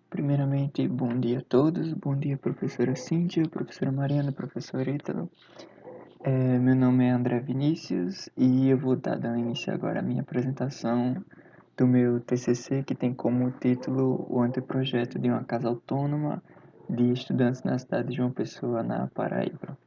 Primeiramente, bom dia a todos. Bom dia, professora Cíntia, professora Mariana, professor Ítalo. Meu nome é André Vinícius e eu vou estar dando início agora à minha apresentação do meu TCC, que tem como título o anteprojeto de uma casa autônoma de estudantes na cidade de João Pessoa, na Paraíba.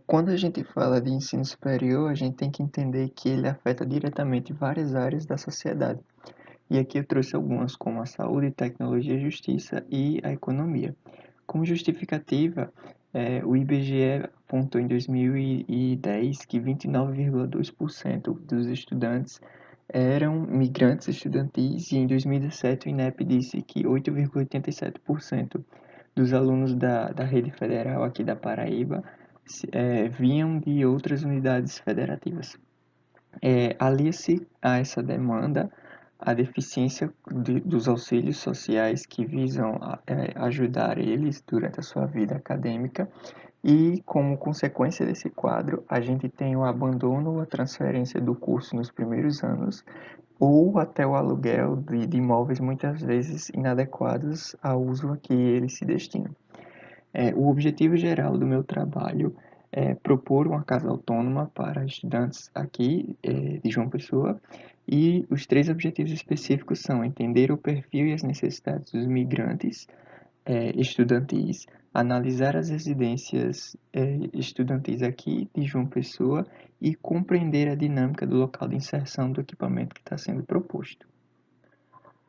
Quando a gente fala de ensino superior, a gente tem que entender que ele afeta diretamente várias áreas da sociedade. E aqui eu trouxe algumas, como a saúde, tecnologia, justiça e a economia. Como justificativa, o IBGE apontou em 2010 que 29,2% dos estudantes eram migrantes estudantis e em 2017 o INEP disse que 8,87% dos alunos da rede federal aqui da Paraíba vinham de outras unidades federativas. Alia-se a essa demanda a deficiência dos auxílios sociais que visam ajudar eles durante a sua vida acadêmica e, como consequência desse quadro, a gente tem o abandono ou a transferência do curso nos primeiros anos ou até o aluguel de imóveis muitas vezes inadequados ao uso a que eles se destinam. O objetivo geral do meu trabalho é propor uma casa autônoma para estudantes aqui de João Pessoa e os três objetivos específicos são entender o perfil e as necessidades dos migrantes estudantis, analisar as residências estudantis aqui de João Pessoa e compreender a dinâmica do local de inserção do equipamento que está sendo proposto.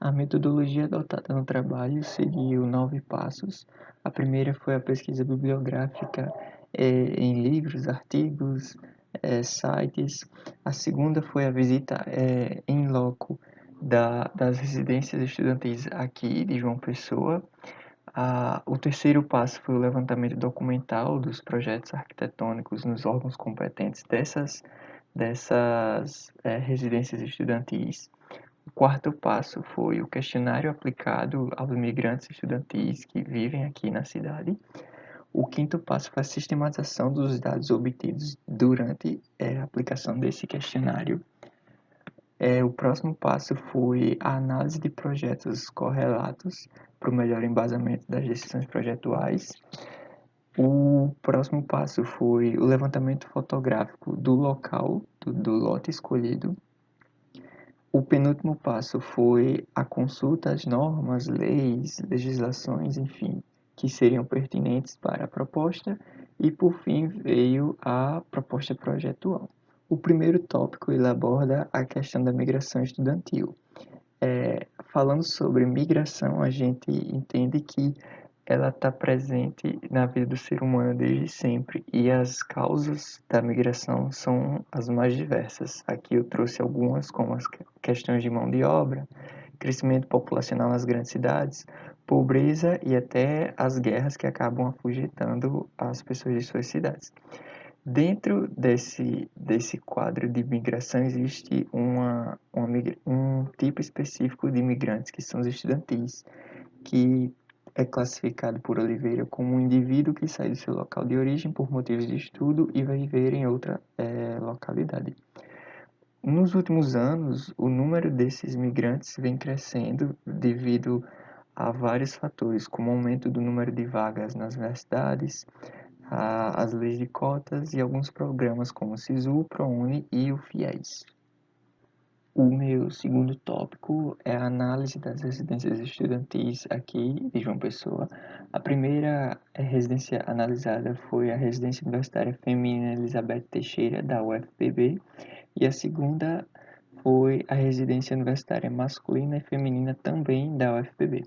A metodologia adotada no trabalho seguiu 9 passos. A primeira foi a pesquisa bibliográfica em livros, artigos, sites. A segunda foi a visita em loco das residências estudantis aqui de João Pessoa. O terceiro passo foi o levantamento documental dos projetos arquitetônicos nos órgãos competentes dessas residências estudantis. O quarto passo foi o questionário aplicado aos migrantes estudantis que vivem aqui na cidade. O quinto passo foi a sistematização dos dados obtidos durante a aplicação desse questionário. O próximo passo foi a análise de projetos correlatos para o melhor embasamento das decisões projetuais. O próximo passo foi o levantamento fotográfico do local, do lote escolhido. O penúltimo passo foi a consulta às normas, leis, legislações, enfim, que seriam pertinentes para a proposta. E, por fim, veio a proposta projetual. O primeiro tópico ele aborda a questão da migração estudantil. Falando sobre migração, a gente entende que ela está presente na vida do ser humano desde sempre e as causas da migração são as mais diversas. Aqui eu trouxe algumas, como as questões de mão de obra, crescimento populacional nas grandes cidades, pobreza e até as guerras que acabam afugentando as pessoas de suas cidades. Dentro desse quadro de migração existe um tipo específico de imigrantes, que são os estudantis, que é classificado por Oliveira como um indivíduo que sai do seu local de origem por motivos de estudo e vai viver em outra localidade. Nos últimos anos, o número desses migrantes vem crescendo devido a vários fatores, como o aumento do número de vagas nas universidades, as leis de cotas e alguns programas como o SISU, o ProUni e o FIES. O meu segundo tópico é a análise das residências estudantis aqui de João Pessoa. A primeira residência analisada foi a Residência Universitária Feminina Elizabeth Teixeira, da UFPB, e a segunda foi a Residência Universitária Masculina e Feminina, também da UFPB.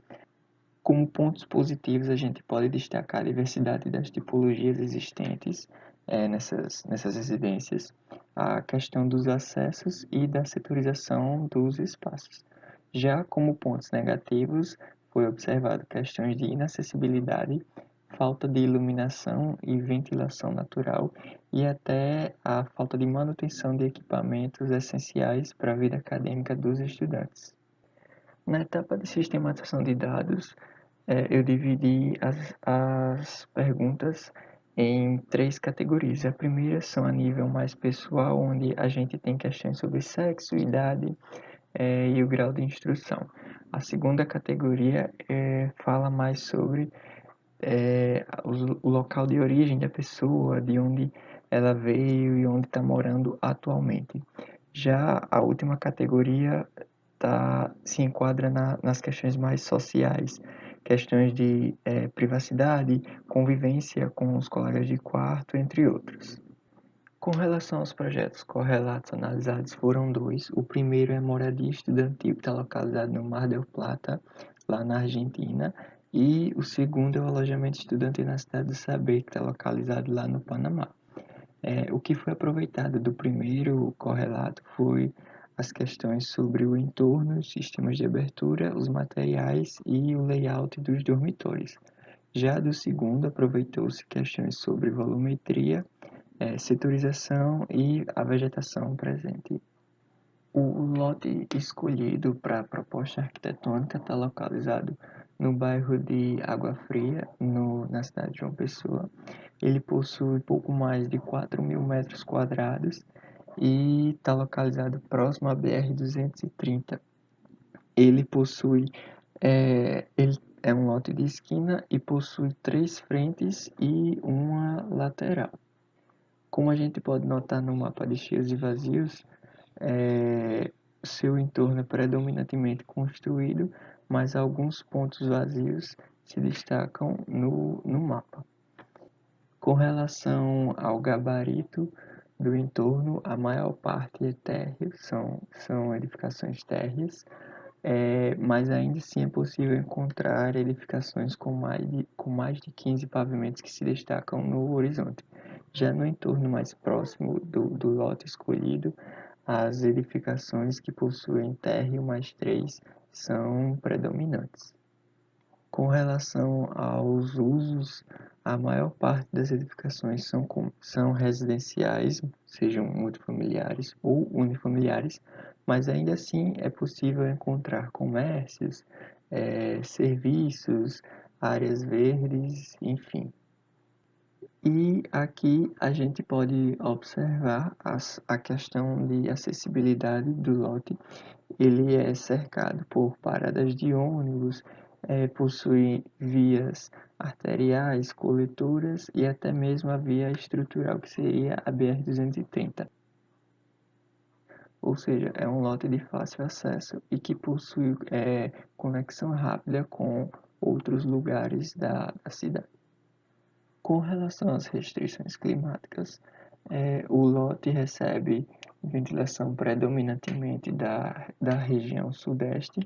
Como pontos positivos, a gente pode destacar a diversidade das tipologias existentes nessas residências, a questão dos acessos e da setorização dos espaços. Já como pontos negativos, foi observado questões de inacessibilidade, falta de iluminação e ventilação natural e até a falta de manutenção de equipamentos essenciais para a vida acadêmica dos estudantes. Na etapa de sistematização de dados, eu dividi as perguntas em três categorias. A primeira são a nível mais pessoal, onde a gente tem questões sobre sexo, idade, e o grau de instrução. A segunda categoria fala mais sobre o local de origem da pessoa, de onde ela veio e onde está morando atualmente. Já a última categoria se enquadra nas questões mais sociais, questões de privacidade, convivência com os colegas de quarto, entre outros. Com relação aos projetos correlatos analisados, foram dois. O primeiro é moradia estudantil, que está localizado no Mar del Plata, lá na Argentina. E o segundo é o alojamento estudantil na cidade do Saber, que está localizado lá no Panamá. O que foi aproveitado do primeiro correlato foi as questões sobre o entorno, os sistemas de abertura, os materiais e o layout dos dormitórios. Já do segundo, aproveitou-se questões sobre volumetria, setorização e a vegetação presente. O lote escolhido para a proposta arquitetônica está localizado no bairro de Água Fria, na cidade de João Pessoa. Ele possui pouco mais de 4.000 metros quadrados e está localizado próximo à BR-230. Ele ele é um lote de esquina e possui 3 frentes e uma lateral. Como a gente pode notar no mapa de cheios e vazios, seu entorno é predominantemente construído, mas alguns pontos vazios se destacam no mapa. Com relação ao gabarito do entorno, a maior parte é térreo, são edificações térreas, mas ainda assim é possível encontrar edificações com mais de 15 pavimentos que se destacam no horizonte. Já no entorno mais próximo do lote escolhido, as edificações que possuem térreo mais 3 são predominantes. Com relação aos usos, a maior parte das edificações são residenciais, sejam multifamiliares ou unifamiliares, mas ainda assim é possível encontrar comércios, serviços, áreas verdes, enfim. E aqui a gente pode observar a questão de acessibilidade do lote. Ele é cercado por paradas de ônibus, possui vias arteriais, coletoras e até mesmo a via estrutural, que seria a BR-230. Ou seja, é um lote de fácil acesso e que possui conexão rápida com outros lugares da cidade. Com relação às restrições climáticas, o lote recebe ventilação predominantemente da região sudeste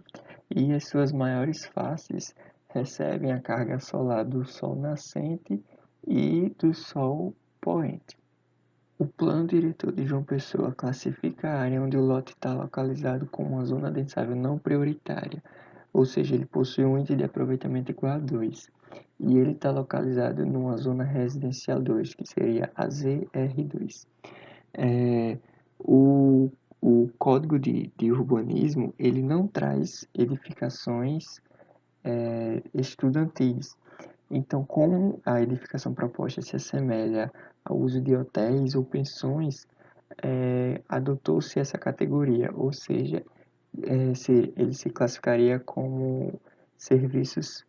e as suas maiores faces recebem a carga solar do sol nascente e do sol poente. O plano diretor de João Pessoa classifica a área onde o lote está localizado como uma zona densável não prioritária, ou seja, ele possui um índice de aproveitamento igual a 2. E ele está localizado numa zona residencial 2, que seria a ZR2. É, o, o Código de Urbanismo, ele não traz edificações estudantis. Então, como a edificação proposta se assemelha ao uso de hotéis ou pensões, adotou-se essa categoria, ou seja, ele se classificaria como serviços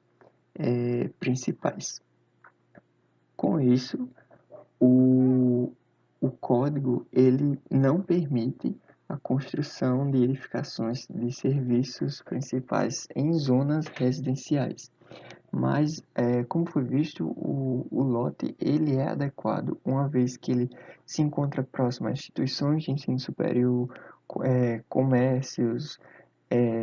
principais. Com isso, o, o código ele não permite a construção de edificações de serviços principais em zonas residenciais. Mas, como foi visto, o lote ele é adequado, uma vez que ele se encontra próximo a instituições de ensino superior, comércios,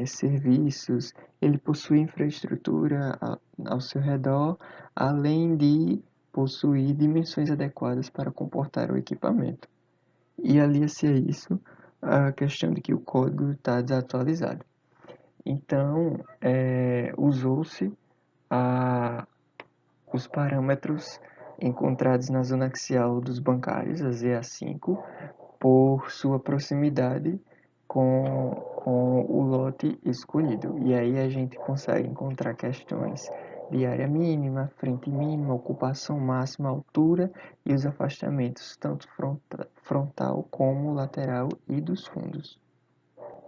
serviços, ele possui infraestrutura ao seu redor, além de possuir dimensões adequadas para comportar o equipamento. E alia-se a isso a questão de que o código está desatualizado. Então, usou-se os parâmetros encontrados na zona axial dos bancários, a ZA5, por sua proximidade com o lote escolhido. E aí a gente consegue encontrar questões de área mínima, frente mínima, ocupação máxima, altura e os afastamentos, tanto frontal como lateral e dos fundos.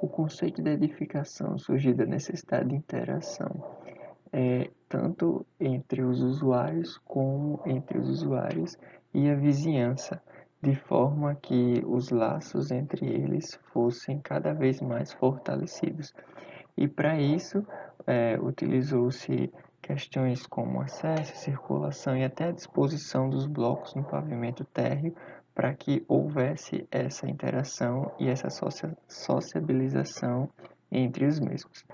O conceito de edificação surgiu da necessidade de interação, tanto entre os usuários como entre os usuários e a vizinhança, de forma que os laços entre eles fossem cada vez mais fortalecidos. E para isso, utilizou-se questões como acesso, circulação e até a disposição dos blocos no pavimento térreo para que houvesse essa interação e essa sociabilização entre os mesmos.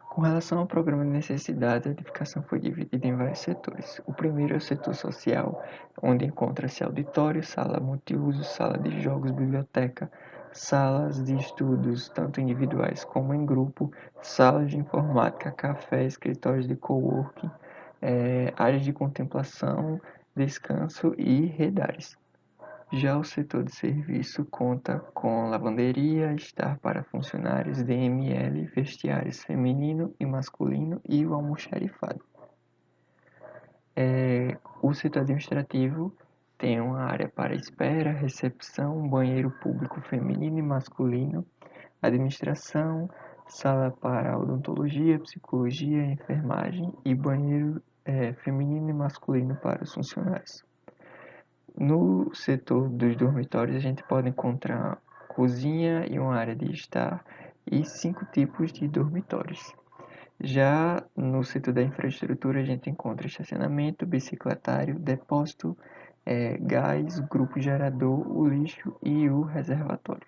Com relação ao programa de necessidades, a edificação foi dividida em vários setores. O primeiro é o setor social, onde encontra-se auditório, sala multiuso, sala de jogos, biblioteca, salas de estudos, tanto individuais como em grupo, salas de informática, café, escritórios de coworking, áreas de contemplação, descanso e redares. Já o setor de serviço conta com lavanderia, estar para funcionários, DML, vestiários feminino e masculino e o almoxarifado. O setor administrativo tem uma área para espera, recepção, banheiro público feminino e masculino, administração, sala para odontologia, psicologia, enfermagem e banheiro feminino e masculino para os funcionários. No setor dos dormitórios, a gente pode encontrar cozinha e uma área de estar e 5 tipos de dormitórios. Já no setor da infraestrutura, a gente encontra estacionamento, bicicletário, depósito, gás, grupo gerador, o lixo e o reservatório.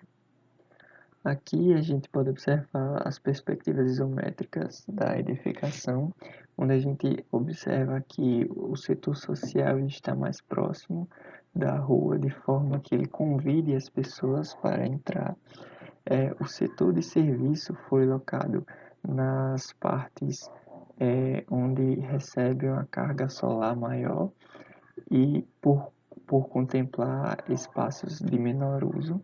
Aqui a gente pode observar as perspectivas isométricas da edificação, onde a gente observa que o setor social está mais próximo da rua, de forma que ele convide as pessoas para entrar. O setor de serviço foi locado nas partes onde recebe uma carga solar maior e por contemplar espaços de menor uso.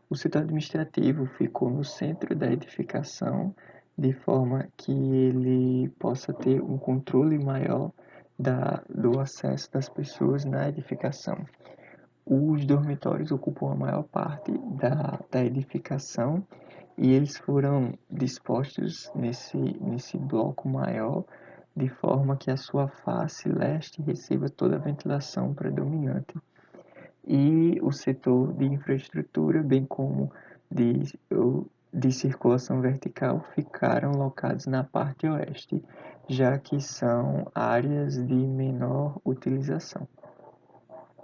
O setor administrativo ficou no centro da edificação, de forma que ele possa ter um controle maior do acesso das pessoas na edificação. Os dormitórios ocupam a maior parte da edificação e eles foram dispostos nesse bloco maior, de forma que a sua face leste receba toda a ventilação predominante. E o setor de infraestrutura, bem como de circulação vertical, ficaram locados na parte oeste, já que são áreas de menor utilização.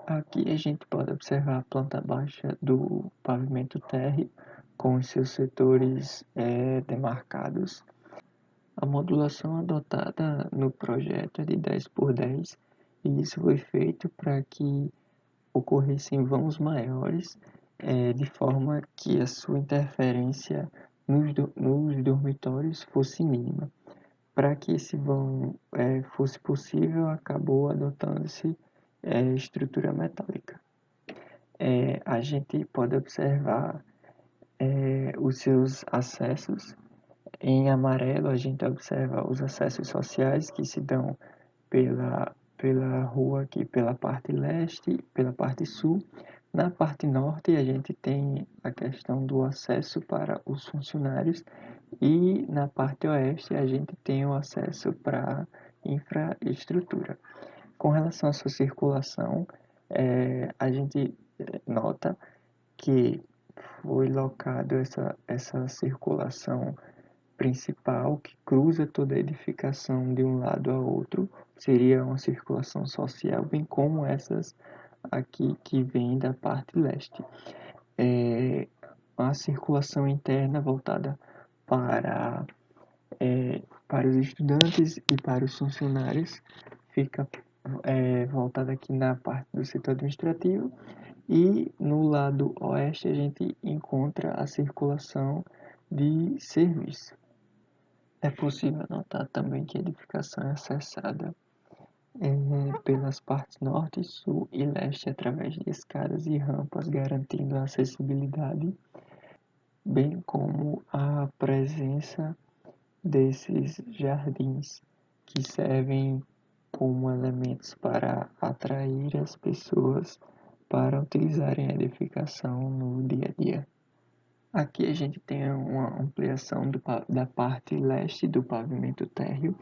Aqui a gente pode observar a planta baixa do pavimento térreo, com os seus setores demarcados. A modulação adotada no projeto é de 10 por 10, e isso foi feito para que ocorressem vãos maiores, de forma que a sua interferência nos dormitórios fosse mínima. Para que esse vão fosse possível, acabou adotando-se estrutura metálica. A gente pode observar os seus acessos. Em amarelo, a gente observa os acessos sociais que se dão pela rua aqui, pela parte leste, pela parte sul. Na parte norte, a gente tem a questão do acesso para os funcionários e na parte oeste, a gente tem o acesso para infraestrutura. Com relação à sua circulação, a gente nota que foi locado essa circulação principal que cruza toda a edificação de um lado a outro, seria uma circulação social, bem como essas aqui que vêm da parte leste. A circulação interna voltada para, para os estudantes e para os funcionários fica voltada aqui na parte do setor administrativo, e no lado oeste a gente encontra a circulação de serviço. É possível notar também que a edificação é acessada pelas partes norte, sul e leste através de escadas e rampas, garantindo a acessibilidade, bem como a presença desses jardins que servem como elementos para atrair as pessoas para utilizarem a edificação no dia a dia. Aqui a gente tem uma ampliação da parte leste do pavimento térreo,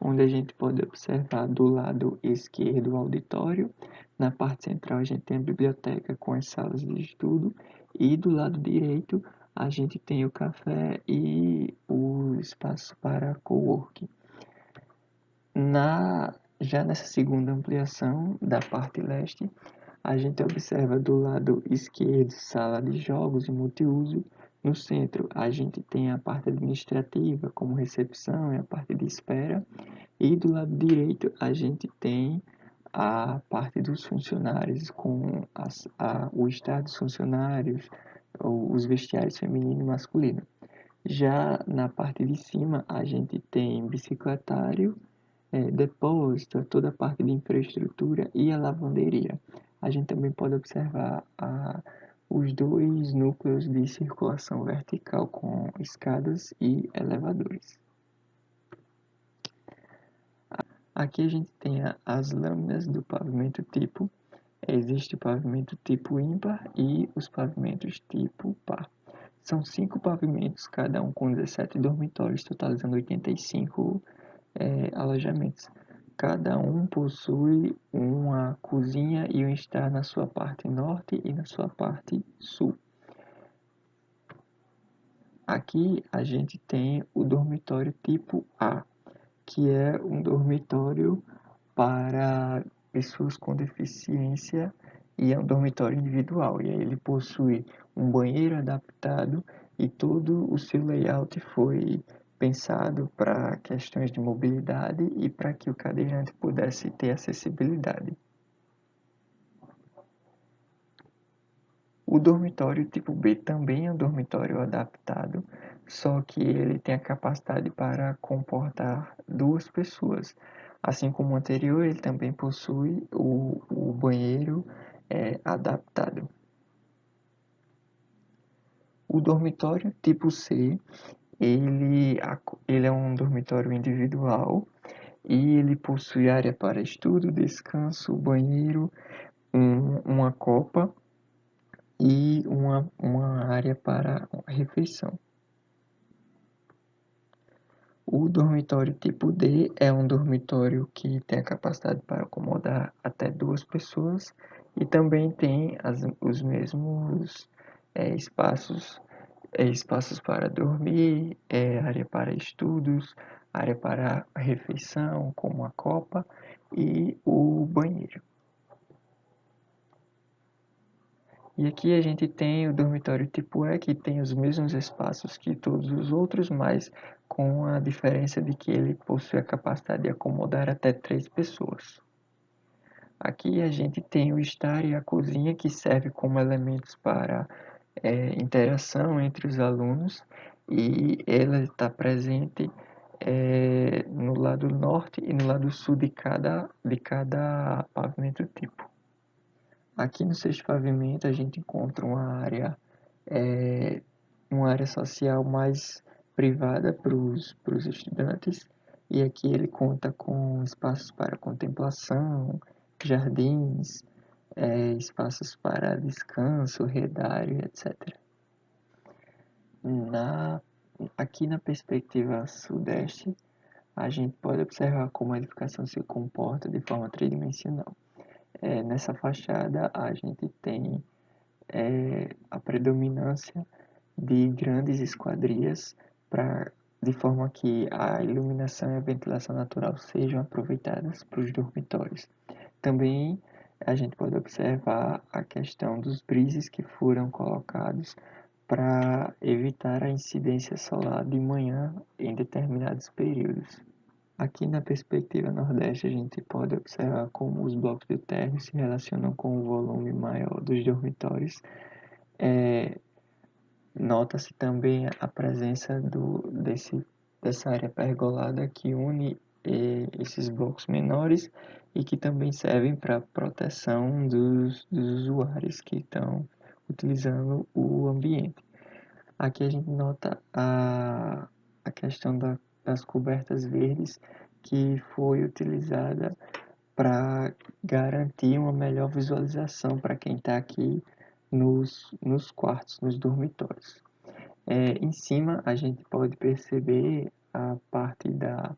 onde a gente pode observar do lado esquerdo o auditório, na parte central a gente tem a biblioteca com as salas de estudo, e do lado direito a gente tem o café e o espaço para coworking. Já nessa segunda ampliação da parte leste, a gente observa do lado esquerdo sala de jogos e multiuso. No centro, a gente tem a parte administrativa, como recepção e a parte de espera. E do lado direito, a gente tem a parte dos funcionários, com o estado dos funcionários, os vestiários feminino e masculino. Já na parte de cima, a gente tem bicicletário, depósito, toda a parte de infraestrutura e a lavanderia. A gente também pode observar os dois núcleos de circulação vertical com escadas e elevadores. Aqui a gente tem as lâminas do pavimento tipo. Existe o pavimento tipo ímpar e os pavimentos tipo par. São 5 pavimentos, cada um com 17 dormitórios, totalizando 85 alojamentos. Cada um possui uma cozinha e um estar na sua parte norte e na sua parte sul. Aqui a gente tem o dormitório tipo A, que é um dormitório para pessoas com deficiência e é um dormitório individual. E aí ele possui um banheiro adaptado e todo o seu layout foi pensado para questões de mobilidade e para que o cadeirante pudesse ter acessibilidade. O dormitório tipo B também é um dormitório adaptado, só que ele tem a capacidade para comportar 2 pessoas. Assim como o anterior, ele também possui o banheiro adaptado. O dormitório tipo C, ele é um dormitório individual e ele possui área para estudo, descanso, banheiro, uma copa e uma área para refeição. O dormitório tipo D é um dormitório que tem a capacidade para acomodar até 2 pessoas e também tem os mesmos espaços, espaços para dormir, área para estudos, área para refeição, como a copa e o banheiro. E aqui a gente tem o dormitório tipo E, que tem os mesmos espaços que todos os outros, mas com a diferença de que ele possui a capacidade de acomodar até 3 pessoas. Aqui a gente tem o estar e a cozinha, que serve como elementos para interação entre os alunos, e ela está presente no lado norte e no lado sul de cada pavimento tipo. Aqui no sexto pavimento a gente encontra uma área social mais privada para os estudantes, e aqui ele conta com espaços para contemplação, jardins, espaços para descanso, redário, etc. Na, Aqui na perspectiva sudeste, a gente pode observar como a edificação se comporta de forma tridimensional. Nessa fachada a gente tem a predominância de grandes esquadrias de forma que a iluminação e a ventilação natural sejam aproveitadas para os dormitórios. Também a gente pode observar a questão dos brises que foram colocados para evitar a incidência solar de manhã em determinados períodos. Aqui na perspectiva nordeste, a gente pode observar como os blocos de térreo se relacionam com o volume maior dos dormitórios. Nota-se também a presença dessa área pergolada que une esses blocos menores e que também servem para proteção dos usuários que estão utilizando o ambiente. Aqui a gente nota a questão das cobertas verdes que foi utilizada para garantir uma melhor visualização para quem está aqui nos quartos, nos dormitórios. Em cima a gente pode perceber a parte da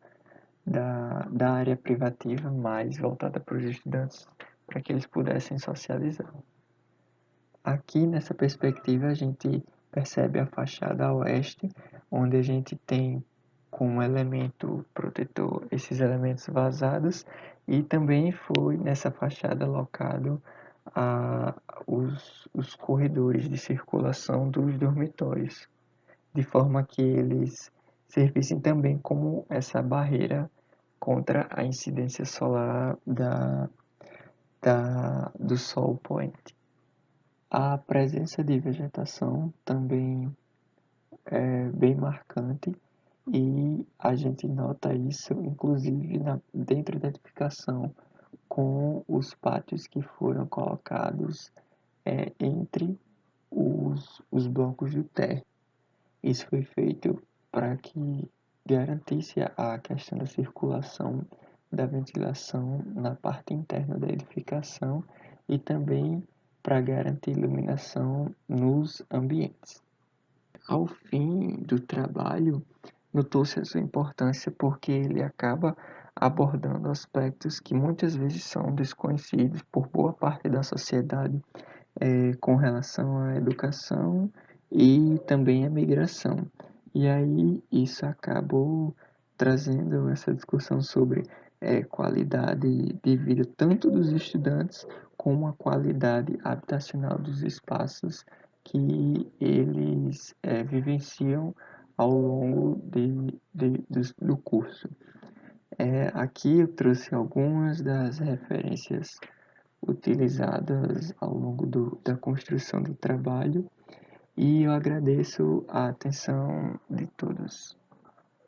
área privativa mais voltada para os estudantes, para que eles pudessem socializar. Aqui nessa perspectiva a gente percebe a fachada oeste, onde a gente tem como elemento protetor esses elementos vazados, e também foi nessa fachada locado os corredores de circulação dos dormitórios, de forma que eles servissem também como essa barreira contra a incidência solar do sol poente. A presença de vegetação também é bem marcante, e a gente nota isso inclusive dentro da edificação, com os pátios que foram colocados entre os blocos do térreo. Isso foi feito para que garantisse a questão da circulação, da ventilação na parte interna da edificação, e também para garantir iluminação nos ambientes. Ao fim do trabalho, notou-se a sua importância porque ele acaba abordando aspectos que muitas vezes são desconhecidos por boa parte da sociedade, com relação à educação e também à migração. E aí isso acabou trazendo essa discussão sobre qualidade de vida tanto dos estudantes, como a qualidade habitacional dos espaços que eles vivenciam ao longo do curso. Aqui eu trouxe algumas das referências utilizadas ao longo da construção do trabalho, e eu agradeço a atenção de todos.